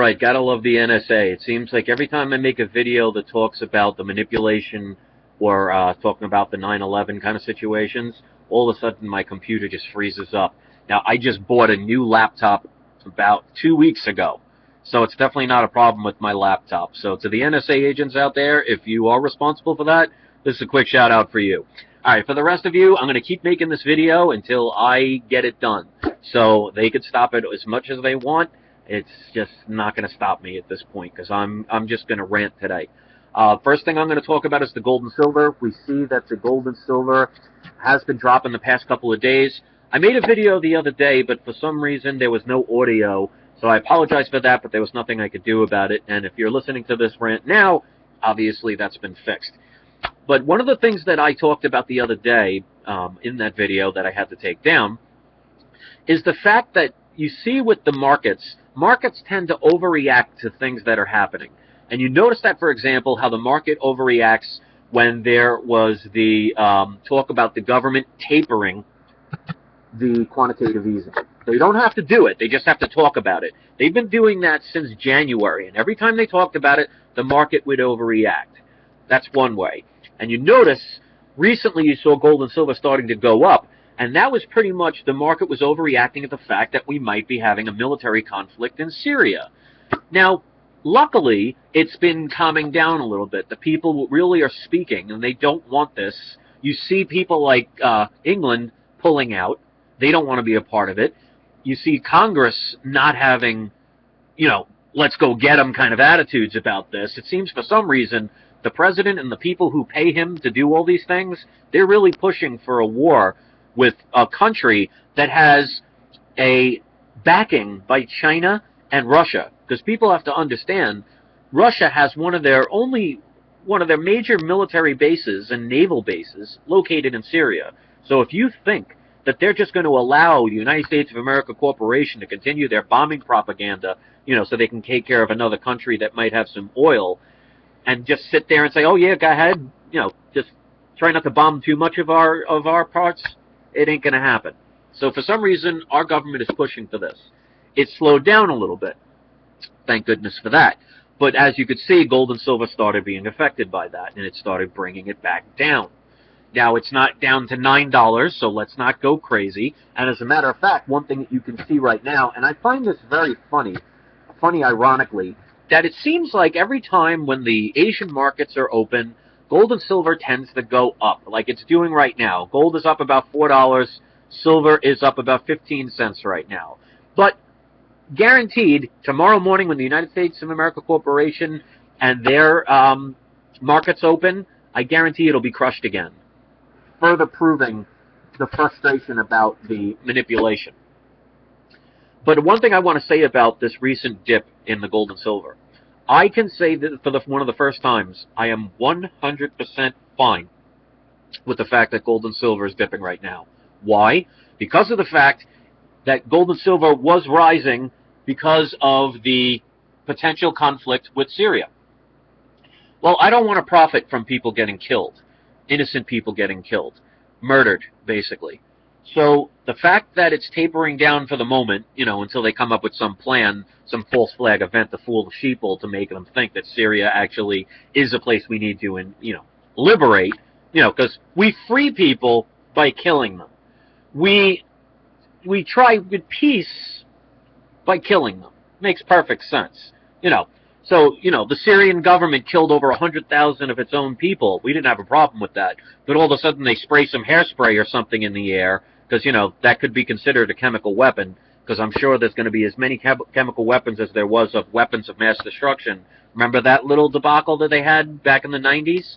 right, gotta love the NSA. It seems like every time I make a video that talks about the manipulation or talking about the 9/11 kind of situations, all of a sudden my computer just freezes up. Now, I just bought a new laptop about 2 weeks ago, so it's definitely not a problem with my laptop. So to the NSA agents out there, if you are responsible for that, this is a quick shout out for you. Alright, for the rest of you, I'm going to keep making this video until I get it done. So they could stop it as much as they want. It's just not going to stop me at this point, because I'm just going to rant today. First thing I'm going to talk about is the gold and silver. We see that the gold and silver has been dropping the past couple of days. I made a video the other day, but for some reason there was no audio, so I apologize for that, but there was nothing I could do about it. And if you're listening to this rant now, obviously that's been fixed. But one of the things that I talked about the other day in that video that I had to take down is the fact that you see with the markets, markets tend to overreact to things that are happening. And you notice that, for example, how the market overreacts when there was the talk about the government tapering the quantitative easing. They don't have to do it. They just have to talk about it. They've been doing that since January. And every time they talked about it, the market would overreact. That's one way. And you notice, recently you saw gold and silver starting to go up. And that was pretty much the market was overreacting at the fact that we might be having a military conflict in Syria. Now, luckily, it's been calming down a little bit. The people really are speaking, and they don't want this. You see people like England pulling out. They don't want to be a part of it. You see Congress not having, you know, let's go get them kind of attitudes about this. It seems for some reason the president and the people who pay him to do all these things, they're really pushing for a war with a country that has a backing by China and Russia. Because people have to understand, Russia has one of their major military bases and naval bases located in Syria. So if you think that they're just going to allow the United States of America Corporation to continue their bombing propaganda, you know, so they can take care of another country that might have some oil, and just sit there and say, oh yeah, go ahead, you know, just try not to bomb too much of our parts, it ain't going to happen. So for some reason, our government is pushing for this. It slowed down a little bit. Thank goodness for that. But as you could see, gold and silver started being affected by that, and it started bringing it back down. Now, it's not down to $9, so let's not go crazy. And as a matter of fact, one thing that you can see right now, and I find this very funny ironically, that it seems like every time when the Asian markets are open, gold and silver tends to go up, like it's doing right now. Gold is up about $4, silver is up about 15 cents right now. But guaranteed, tomorrow morning when the United States of America Corporation and their markets open, I guarantee it'll be crushed again, further proving the frustration about the manipulation. But one thing I want to say about this recent dip in the gold and silver, I can say that for one of the first times, I am 100% fine with the fact that gold and silver is dipping right now. Why? Because of the fact that gold and silver was rising because of the potential conflict with Syria. Well, I don't want to profit from people getting killed, innocent people getting killed, murdered, basically. So the fact that it's tapering down for the moment, you know, until they come up with some plan, some false flag event to fool the sheeple to make them think that Syria actually is a place we need to, you know, liberate, you know, because we free people by killing them. We try with peace by killing them. Makes perfect sense, you know. So, you know, the Syrian government killed over 100,000 of its own people. We didn't have a problem with that. But all of a sudden they spray some hairspray or something in the air, because, you know, that could be considered a chemical weapon, because I'm sure there's going to be as many chemical weapons as there was of weapons of mass destruction. Remember that little debacle that they had back in the 90s?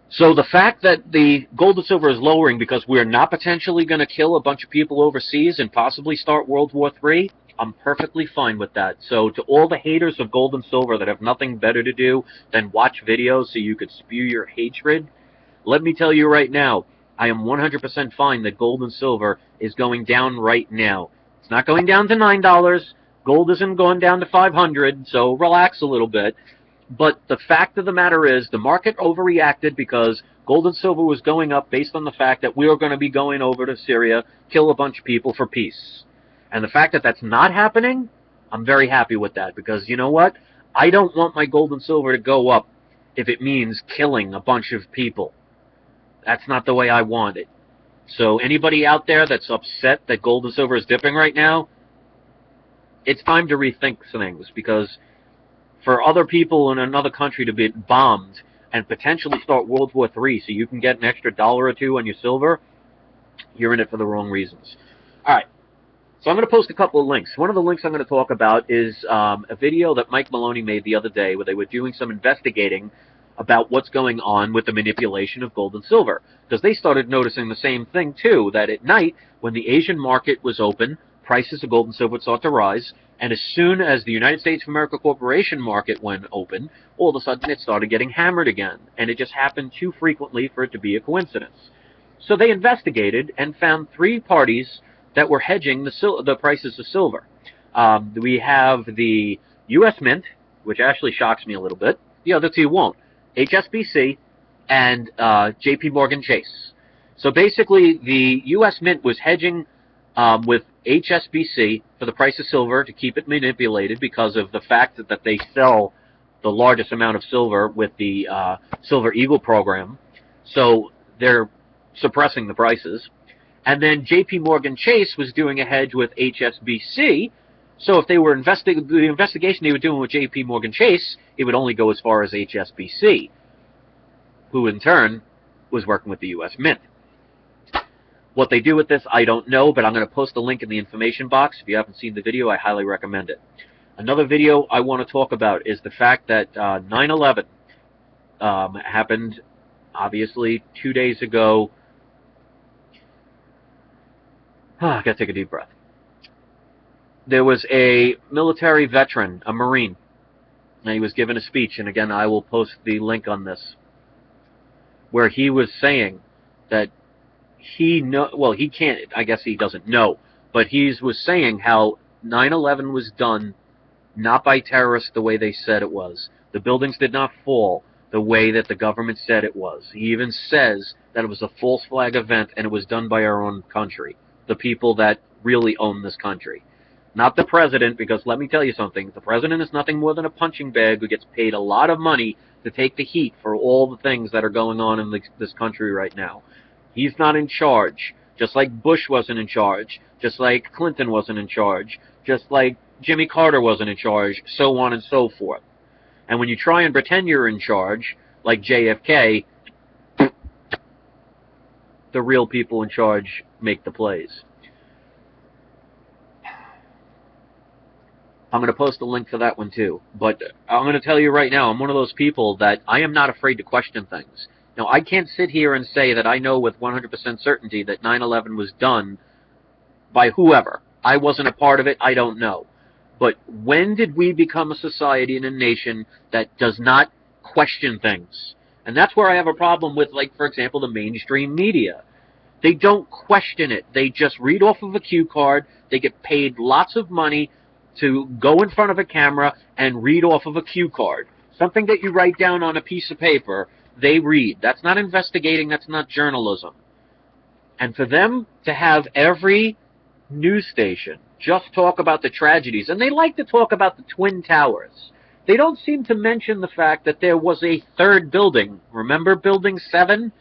So the fact that the gold and silver is lowering because we're not potentially going to kill a bunch of people overseas and possibly start World War III, I'm perfectly fine with that. So to all the haters of gold and silver that have nothing better to do than watch videos so you could spew your hatred, let me tell you right now, I am 100% fine that gold and silver is going down right now. It's not going down to $9. Gold isn't going down to $500, so relax a little bit. But the fact of the matter is, the market overreacted because gold and silver was going up based on the fact that we were going to be going over to Syria, kill a bunch of people for peace. And the fact that that's not happening, I'm very happy with that, because you know what? I don't want my gold and silver to go up if it means killing a bunch of people. That's not the way I want it. So anybody out there that's upset that gold and silver is dipping right now, it's time to rethink things, because for other people in another country to be bombed and potentially start World War III so you can get an extra dollar or two on your silver, you're in it for the wrong reasons. All right. So I'm going to post a couple of links. One of the links I'm going to talk about is a video that Mike Maloney made the other day where they were doing some investigating about what's going on with the manipulation of gold and silver. Because they started noticing the same thing, too, that at night, when the Asian market was open, prices of gold and silver would start to rise, and as soon as the United States of America Corporation market went open, all of a sudden it started getting hammered again, and it just happened too frequently for it to be a coincidence. So they investigated and found 3 parties that were hedging the prices of silver. We have the U.S. Mint, which actually shocks me a little bit. The other 2 won't. HSBC and J.P. Morgan Chase. So basically, the U.S. Mint was hedging with HSBC for the price of silver to keep it manipulated because of the fact that they sell the largest amount of silver with the Silver Eagle program. So they're suppressing the prices. And then J.P. Morgan Chase was doing a hedge with HSBC. So if they were the investigation they were doing with J.P. Morgan Chase, it would only go as far as HSBC, who in turn was working with the U.S. Mint. What they do with this, I don't know, but I'm going to post a link in the information box. If you haven't seen the video, I highly recommend it. Another video I want to talk about is the fact that 9/11 happened, obviously, 2 days ago. I gotta take a deep breath. There was a military veteran, a Marine, and he was given a speech, and again, I will post the link on this, where he was saying that he can't, I guess he doesn't know, but he was saying how 9/11 was done not by terrorists the way they said it was. The buildings did not fall the way that the government said it was. He even says that it was a false flag event and it was done by our own country, the people that really own this country. Not the president, because let me tell you something, the president is nothing more than a punching bag who gets paid a lot of money to take the heat for all the things that are going on in this country right now. He's not in charge, just like Bush wasn't in charge, just like Clinton wasn't in charge, just like Jimmy Carter wasn't in charge, so on and so forth. And when you try and pretend you're in charge, like JFK, the real people in charge make the plays. I'm going to post a link for that one too. But I'm going to tell you right now, I'm one of those people that I am not afraid to question things. Now, I can't sit here and say that I know with 100% certainty that 9/11 was done by whoever. I wasn't a part of it. I don't know. But when did we become a society and a nation that does not question things? And that's where I have a problem with, like, for example, the mainstream media. They don't question it. They just read off of a cue card. They get paid lots of money to go in front of a camera and read off of a cue card. Something that you write down on a piece of paper, they read. That's not investigating. That's not journalism. And for them to have every news station just talk about the tragedies, and they like to talk about the Twin Towers. They don't seem to mention the fact that there was a 3rd building. Remember Building 7?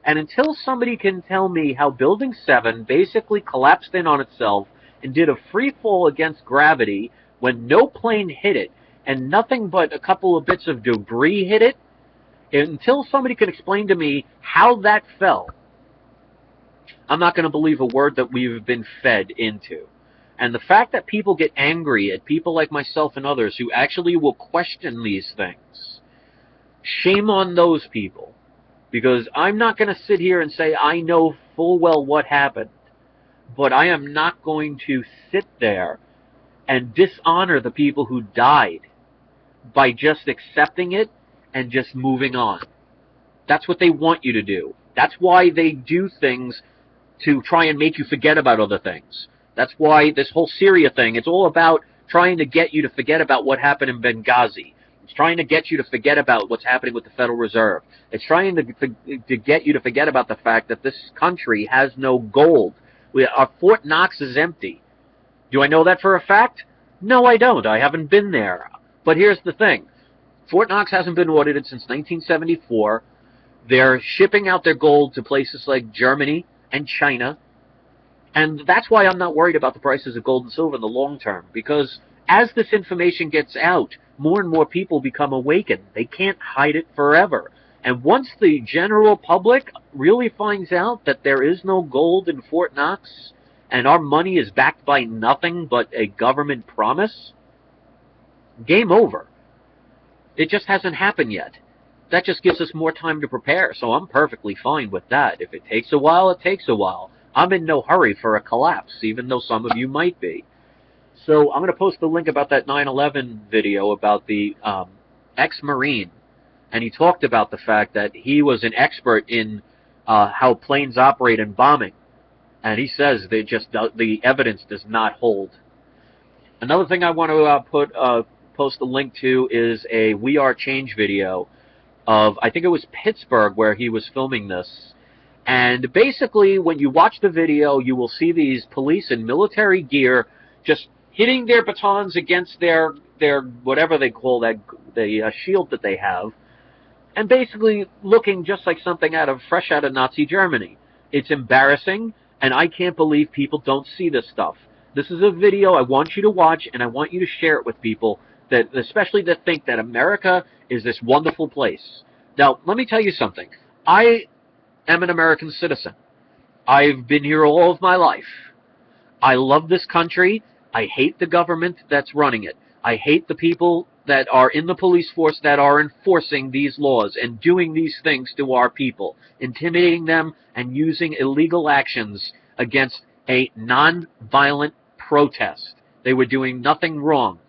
And until somebody can tell me how Building 7 basically collapsed in on itself and did a free fall against gravity when no plane hit it and nothing but a couple of bits of debris hit it, until somebody can explain to me how that fell, I'm not going to believe a word that we've been fed into. And the fact that people get angry at people like myself and others who actually will question these things, shame on those people. Because I'm not going to sit here and say I know full well what happened, but I am not going to sit there and dishonor the people who died by just accepting it and just moving on. That's what they want you to do. That's why they do things to try and make you forget about other things. That's why this whole Syria thing, it's all about trying to get you to forget about what happened in Benghazi. It's trying to get you to forget about what's happening with the Federal Reserve. It's trying to get you to forget about the fact that this country has no gold. Our Fort Knox is empty. Do I know that for a fact? No, I don't. I haven't been there. But here's the thing. Fort Knox hasn't been audited since 1974. They're shipping out their gold to places like Germany and China. And that's why I'm not worried about the prices of gold and silver in the long term. Because as this information gets out, more and more people become awakened. They can't hide it forever. And once the general public really finds out that there is no gold in Fort Knox, and our money is backed by nothing but a government promise, game over. It just hasn't happened yet. That just gives us more time to prepare, so I'm perfectly fine with that. If it takes a while, it takes a while. I'm in no hurry for a collapse, even though some of you might be. So I'm going to post the link about that 9/11 video about the ex-Marine, and he talked about the fact that he was an expert in how planes operate in bombing, and he says they just the evidence does not hold. Another thing I want to post a link to is a We Are Change video of, I think it was Pittsburgh, where he was filming this. And basically, when you watch the video, you will see these police in military gear just hitting their batons against their whatever they call that, the shield that they have, and basically looking just like something fresh out of Nazi Germany. It's embarrassing, and I can't believe people don't see this stuff. This is a video I want you to watch, and I want you to share it with people, that especially that think that America is this wonderful place. Now, let me tell you something. I am an American citizen. I've been here all of my life. I love this country. I hate the government that's running it. I hate the people that are in the police force that are enforcing these laws and doing these things to our people, intimidating them and using illegal actions against a non-violent protest. They were doing nothing wrong.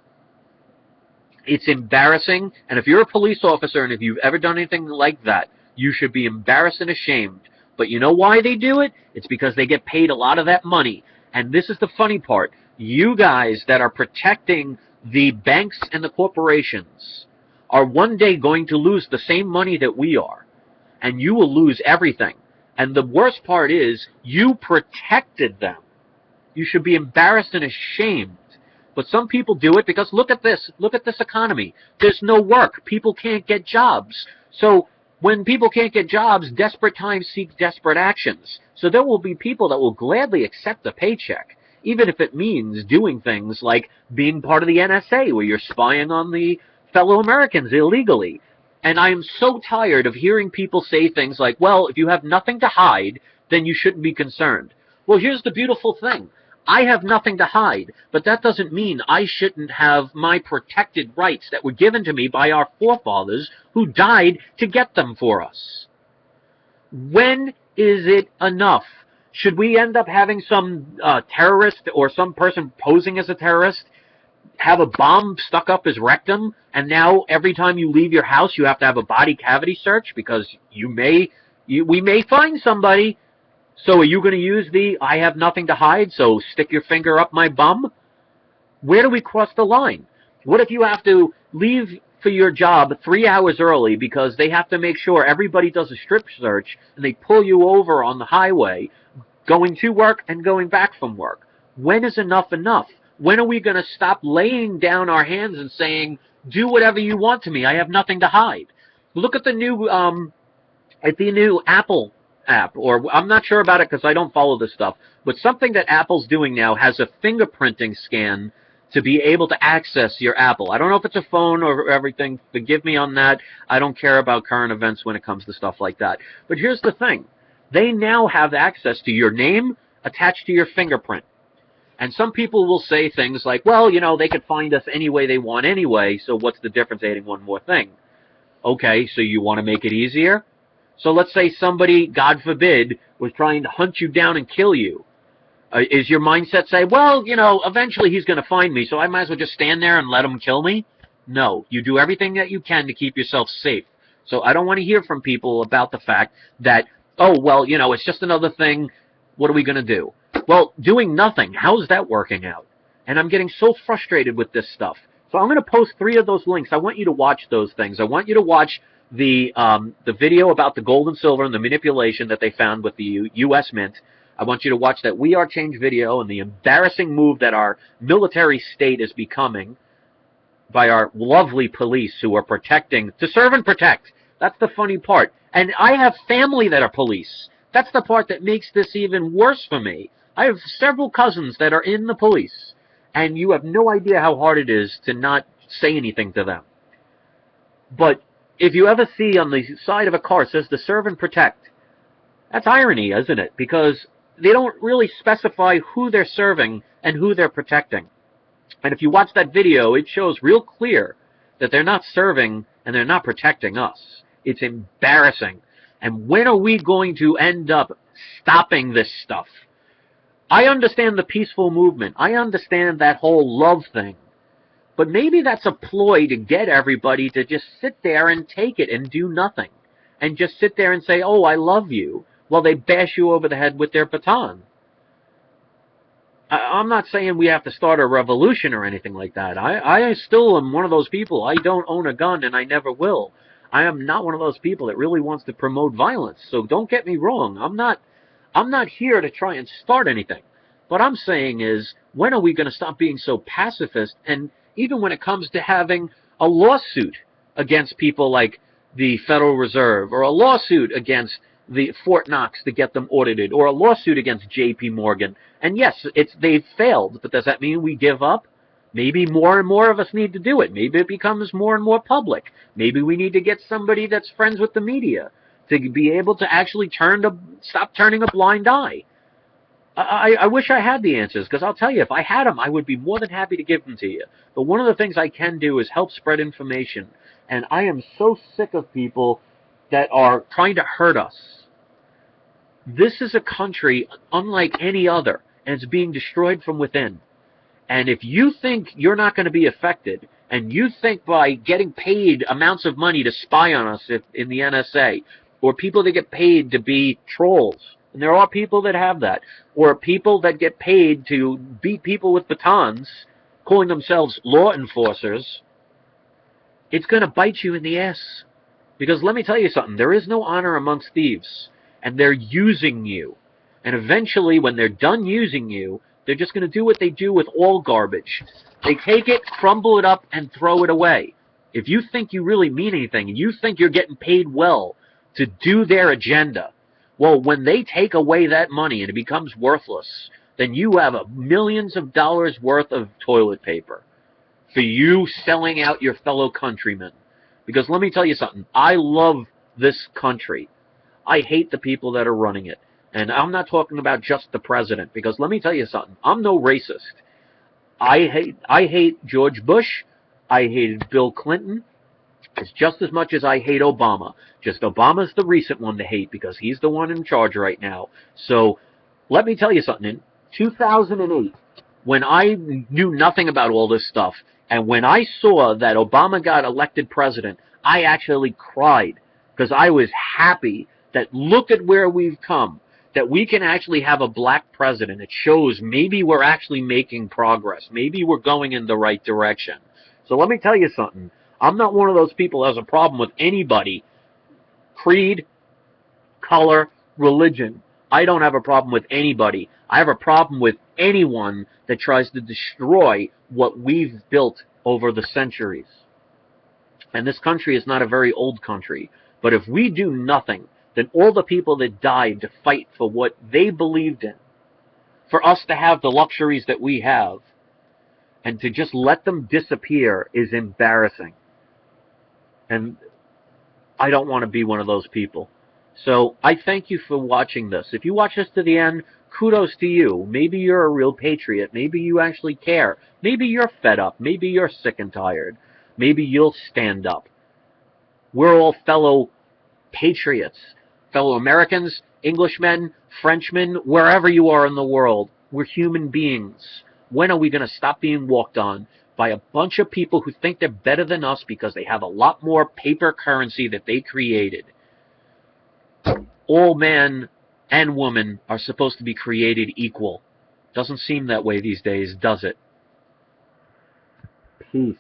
It's embarrassing, and if you're a police officer and if you've ever done anything like that, you should be embarrassed and ashamed. But you know why they do it? It's because they get paid a lot of that money. And this is the funny part. You guys that are protecting the banks and the corporations are one day going to lose the same money that we are. And you will lose everything. And the worst part is, you protected them. You should be embarrassed and ashamed. But some people do it because look at this. Look at this economy. There's no work. People can't get jobs. So when people can't get jobs, desperate times seek desperate actions. So there will be people that will gladly accept a paycheck, even if it means doing things like being part of the NSA, where you're spying on the fellow Americans illegally. And I am so tired of hearing people say things like, well, if you have nothing to hide, then you shouldn't be concerned. Well, here's the beautiful thing. I have nothing to hide, but that doesn't mean I shouldn't have my protected rights that were given to me by our forefathers who died to get them for us. When is it enough? Should we end up having some terrorist or some person posing as a terrorist have a bomb stuck up his rectum, and now every time you leave your house you have to have a body cavity search because we may find somebody? So are you going to use the I have nothing to hide, so stick your finger up my bum? Where do we cross the line? What if you have to leave for your job 3 hours early because they have to make sure everybody does a strip search and they pull you over on the highway going to work and going back from work? When is enough enough? When are we going to stop laying down our hands and saying, do whatever you want to me, I have nothing to hide? Look at the new Apple app, or I'm not sure about it because I don't follow this stuff, but something that Apple's doing now has a fingerprinting scan to be able to access your Apple. I don't know if it's a phone or everything. Forgive me on that. I don't care about current events when it comes to stuff like that. But here's the thing. They now have access to your name attached to your fingerprint. And some people will say things like, well, you know, they could find us any way they want anyway, so what's the difference adding one more thing? Okay, so you want to make it easier? So let's say somebody, God forbid, was trying to hunt you down and kill you. Is your mindset say, well, you know, eventually he's going to find me, so I might as well just stand there and let him kill me? No, you do everything that you can to keep yourself safe. So I don't want to hear from people about the fact that, oh, well, you know, it's just another thing. What are we going to do? Well, doing nothing. How's that working out? And I'm getting so frustrated with this stuff. So I'm going to post 3 of those links. I want you to watch those things. I want you to watch the video about the gold and silver and the manipulation that they found with the U.S. Mint. I want you to watch that We Are Change video and the embarrassing move that our military state is becoming by our lovely police who are protecting, to serve and protect. That's the funny part. And I have family that are police. That's the part that makes this even worse for me. I have several cousins that are in the police, and you have no idea how hard it is to not say anything to them. But if you ever see on the side of a car it says to serve and protect, that's irony, isn't it? Because they don't really specify who they're serving and who they're protecting. And if you watch that video, it shows real clear that they're not serving and they're not protecting us. It's embarrassing. And when are we going to end up stopping this stuff? I understand the peaceful movement. I understand that whole love thing. But maybe that's a ploy to get everybody to just sit there and take it and do nothing. And just sit there and say, oh, I love you, while they bash you over the head with their baton. I'm not saying we have to start a revolution or anything like that. I still am one of those people. I don't own a gun, and I never will. I am not one of those people that really wants to promote violence. So don't get me wrong. I'm not here to try and start anything. What I'm saying is, when are we going to stop being so pacifist? And even when it comes to having a lawsuit against people like the Federal Reserve, or a lawsuit against the Fort Knox to get them audited, or a lawsuit against J.P. Morgan. And yes, they've failed, but does that mean we give up? Maybe more and more of us need to do it. Maybe it becomes more and more public. Maybe we need to get somebody that's friends with the media to be able to actually stop turning a blind eye. I wish I had the answers, because I'll tell you, if I had them, I would be more than happy to give them to you. But one of the things I can do is help spread information. And I am so sick of people that are trying to hurt us. This is a country unlike any other, and it's being destroyed from within. And if you think you're not going to be affected, and you think by getting paid amounts of money to spy on us in the NSA, or people that get paid to be trolls, and there are people that have that, or people that get paid to beat people with batons, calling themselves law enforcers, it's going to bite you in the ass. Because let me tell you something, there is no honor amongst thieves, and they're using you. And eventually, when they're done using you, they're just going to do what they do with all garbage. They take it, crumble it up, and throw it away. If you think you really mean anything, and you think you're getting paid well to do their agenda, well, when they take away that money and it becomes worthless, then you have millions of dollars worth of toilet paper for you selling out your fellow countrymen. Because let me tell you something, I love this country. I hate the people that are running it. And I'm not talking about just the president, because let me tell you something, I'm no racist. I hate George Bush. I hated Bill Clinton. It's just as much as I hate Obama. Just Obama's the recent one to hate, because he's the one in charge right now. So let me tell you something, in 2008, when I knew nothing about all this stuff, and when I saw that Obama got elected president, I actually cried, because I was happy that look at where we've come, that we can actually have a black president. It shows maybe we're actually making progress. Maybe we're going in the right direction. So let me tell you something. I'm not one of those people that has a problem with anybody, creed, color, religion. I don't have a problem with anybody. I have a problem with anyone that tries to destroy what we've built over the centuries. And this country is not a very old country. But if we do nothing, then all the people that died to fight for what they believed in, for us to have the luxuries that we have, and to just let them disappear is embarrassing. And I don't want to be one of those people. So I thank you for watching this. If you watch this to the end, kudos to you. Maybe you're a real patriot. Maybe you actually care. Maybe you're fed up. Maybe you're sick and tired. Maybe you'll stand up. We're all fellow patriots, fellow Americans, Englishmen, Frenchmen, wherever you are in the world. We're human beings. When are we going to stop being walked on by a bunch of people who think they're better than us because they have a lot more paper currency that they created? All man and woman are supposed to be created equal. Doesn't seem that way these days, does it? Peace.